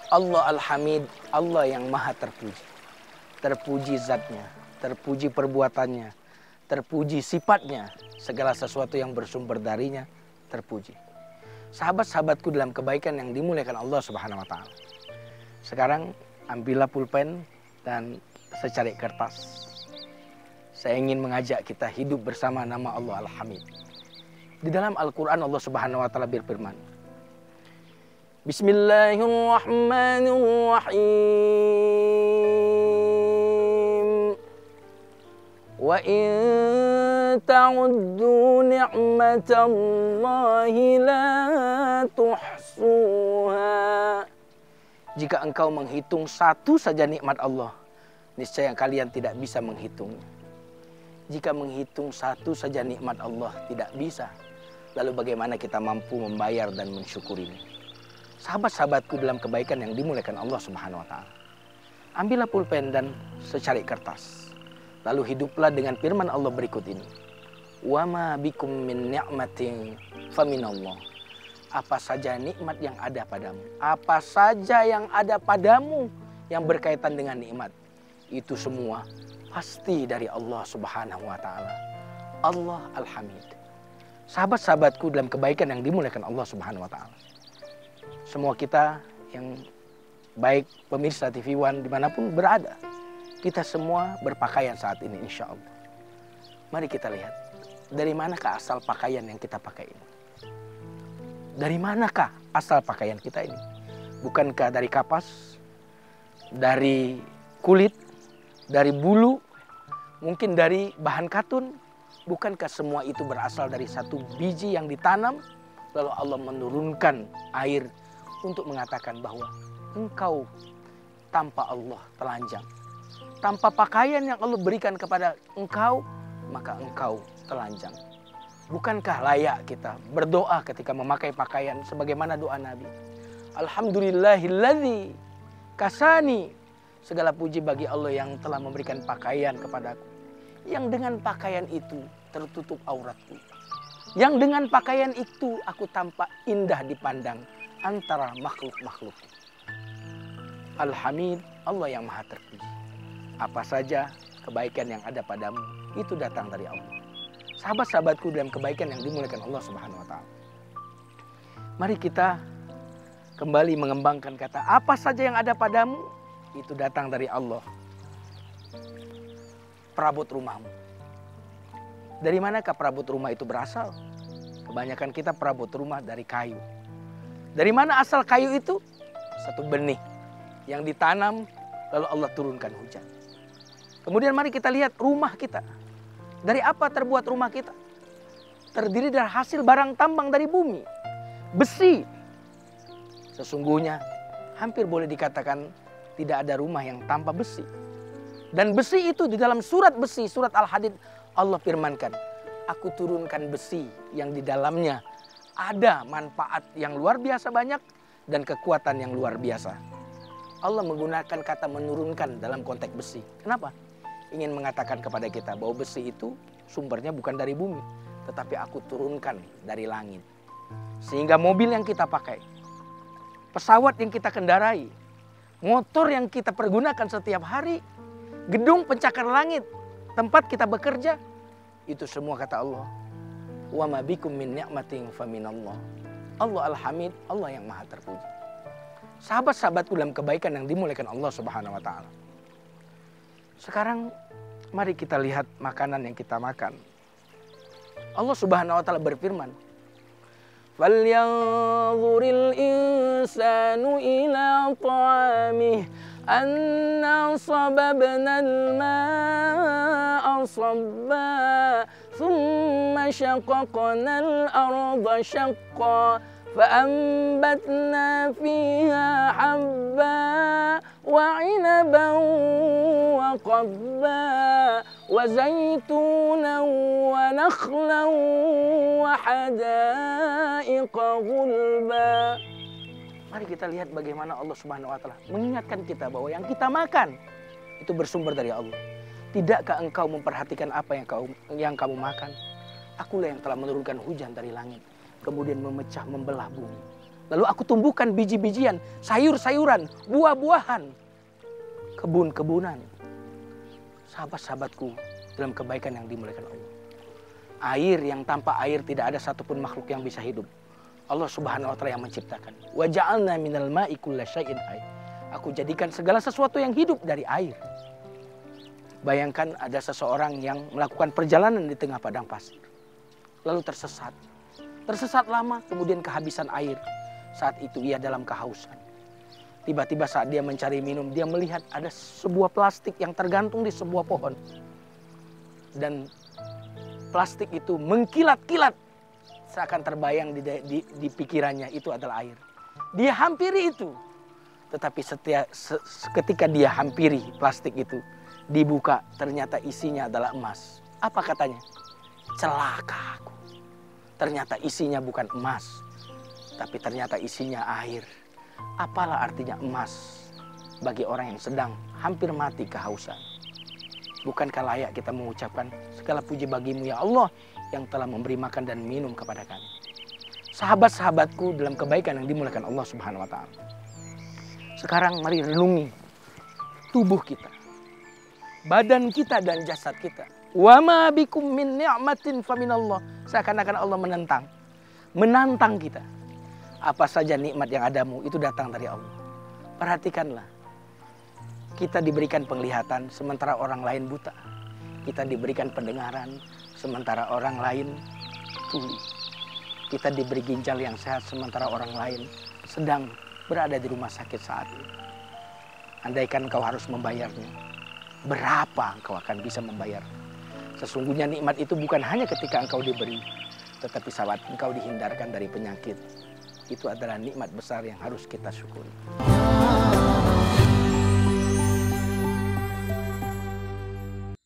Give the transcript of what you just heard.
Allah Al-Hamid, Allah yang maha terpuji. Terpuji zatnya, terpuji perbuatannya, terpuji sifatnya. Segala sesuatu yang bersumber darinya terpuji. Sahabat-sahabatku dalam kebaikan yang dimuliakan Allah Subhanahu wa Ta'ala. Sekarang ambillah pulpen dan secari kertas. Saya ingin mengajak kita hidup bersama nama Allah Al-Hamid. Di dalam Al-Quran Allah Subhanahu wa Ta'ala berfirman, Bismillahirrahmanirrahim. Wa in ta'uddu ni'matallahi la tuhsuha. Jika engkau menghitung satu saja nikmat Allah, niscaya kalian tidak bisa menghitungnya. Jika menghitung satu saja nikmat Allah tidak bisa, lalu bagaimana kita mampu membayar dan mensyukurinya? Sahabat-sahabatku dalam kebaikan yang dimuliakan Allah Subhanahu wa Ta'ala. Ambillah pulpen dan secari kertas. Lalu hiduplah dengan firman Allah berikut ini. Wa ma bikum min ni'matin faminallah. Apa saja nikmat yang ada padamu, apa saja yang ada padamu yang berkaitan dengan nikmat, itu semua pasti dari Allah Subhanahu wa Ta'ala. Allah Al-Hamid. Sahabat-sahabatku dalam kebaikan yang dimuliakan Allah Subhanahu wa Ta'ala. Semua kita yang baik pemirsa TV One dimanapun berada, kita semua berpakaian saat ini insya Allah. Mari kita lihat, dari manakah asal pakaian yang kita pakai ini? Dari manakah asal pakaian kita ini? Bukankah dari kapas, dari kulit, dari bulu, mungkin dari bahan katun? Bukankah semua itu berasal dari satu biji yang ditanam, lalu Allah menurunkan air untuk mengatakan bahwa engkau tanpa Allah telanjang. Tanpa pakaian yang Allah berikan kepada engkau, maka engkau telanjang. Bukankah layak kita berdoa ketika memakai pakaian sebagaimana doa Nabi? Alhamdulillahilladzi kasani. Segala puji bagi Allah yang telah memberikan pakaian kepadaku. Yang dengan pakaian itu tertutup auratku. Yang dengan pakaian itu aku tampak indah dipandang antara makhluk-makhluk. Al-Hamid, Allah yang maha terpuji. Apa saja kebaikan yang ada padamu itu datang dari Allah. Sahabat-sahabatku dalam kebaikan yang dimuliakan Allah Subhanahu wa Ta'ala. Mari kita kembali mengembangkan kata apa saja yang ada padamu itu datang dari Allah. Perabot rumahmu. Dari manakah perabot rumah itu berasal? Kebanyakan kita perabot rumah dari kayu. Dari mana asal kayu itu? Satu benih yang ditanam lalu Allah turunkan hujan. Kemudian mari kita lihat rumah kita. Dari apa terbuat rumah kita? Terdiri dari hasil barang tambang dari bumi. Besi. Sesungguhnya hampir boleh dikatakan tidak ada rumah yang tanpa besi. Dan besi itu di dalam surat besi, surat Al-Hadid, Allah firmankan, aku turunkan besi yang di dalamnya ada manfaat yang luar biasa banyak dan kekuatan yang luar biasa. Allah menggunakan kata menurunkan dalam konteks besi. Kenapa? Ingin mengatakan kepada kita bahwa besi itu sumbernya bukan dari bumi, tetapi aku turunkan dari langit. Sehingga mobil yang kita pakai, pesawat yang kita kendarai, motor yang kita pergunakan setiap hari, gedung pencakar langit, tempat kita bekerja, itu semua kata Allah. Wa ma bikum min ni'matin faminallah. Allah Al-Hamid, Allah yang maha terpuji. Sahabat-sahabatku dalam kebaikan yang dimuliakan Allah Subhanahu wa Ta'ala. Sekarang mari kita lihat makanan yang kita makan. Allah Subhanahu wa Ta'ala berfirman, "Falyanzuril insanu ila ta'amih anna sababna al-ma'a sabba thumma shaqaqna al-arda shaqqa فأنبتنا فيها حبا وعنبا وقبا وزيتونا ونخلا وحدائق غلبا. Mari kita lihat bagaimana Allah Subhanahu wa Ta'ala mengingatkan kita bahwa yang kita makan itu bersumber dari Allah. Tidakkah engkau memperhatikan apa yang kamu makan? Akulah yang telah menurunkan hujan dari langit, kemudian memecah membelah bumi. Lalu aku tumbuhkan biji-bijian, sayur-sayuran, buah-buahan, kebun-kebunan. Sahabat-sahabatku dalam kebaikan yang dimuliakan Allah. Air yang tanpa air tidak ada satupun makhluk yang bisa hidup. Allah Subhanahu wa taala yang menciptakan. Wa ja'alna minal ma'i kulla syai'in hayy. Aku jadikan segala sesuatu yang hidup dari air. Bayangkan ada seseorang yang melakukan perjalanan di tengah padang pasir. Lalu tersesat. Tersesat lama, kemudian kehabisan air. Saat itu ia dalam kehausan. Tiba-tiba saat dia mencari minum, dia melihat ada sebuah plastik yang tergantung di sebuah pohon. Dan plastik itu mengkilat-kilat. Seakan terbayang di pikirannya itu adalah air. Dia hampiri itu. Tetapi ketika dia hampiri plastik itu, dibuka, ternyata isinya adalah emas. Apa katanya? Celaka aku. Ternyata isinya bukan emas, tapi ternyata isinya air. Apalah artinya emas bagi orang yang sedang hampir mati kehausan? Bukankah layak kita mengucapkan segala puji bagimu ya Allah yang telah memberi makan dan minum kepada kami? Sahabat-sahabatku dalam kebaikan yang dimuliakan Allah Subhanahu wa taala. Sekarang mari renungi tubuh kita, badan kita dan jasad kita. Wa ma bikum min ni'matin faminallah. Seakan-akan Allah menantang kita. Apa saja nikmat yang adamu itu datang dari Allah. Perhatikanlah. Kita diberikan penglihatan sementara orang lain buta. Kita diberikan pendengaran sementara orang lain tuli. Kita diberi ginjal yang sehat sementara orang lain sedang berada di rumah sakit saat ini. Andaikan engkau harus membayarnya, berapa engkau akan bisa membayarnya? Sesungguhnya nikmat itu bukan hanya ketika engkau diberi, tetapi saat engkau dihindarkan dari penyakit. Itu adalah nikmat besar yang harus kita syukuri.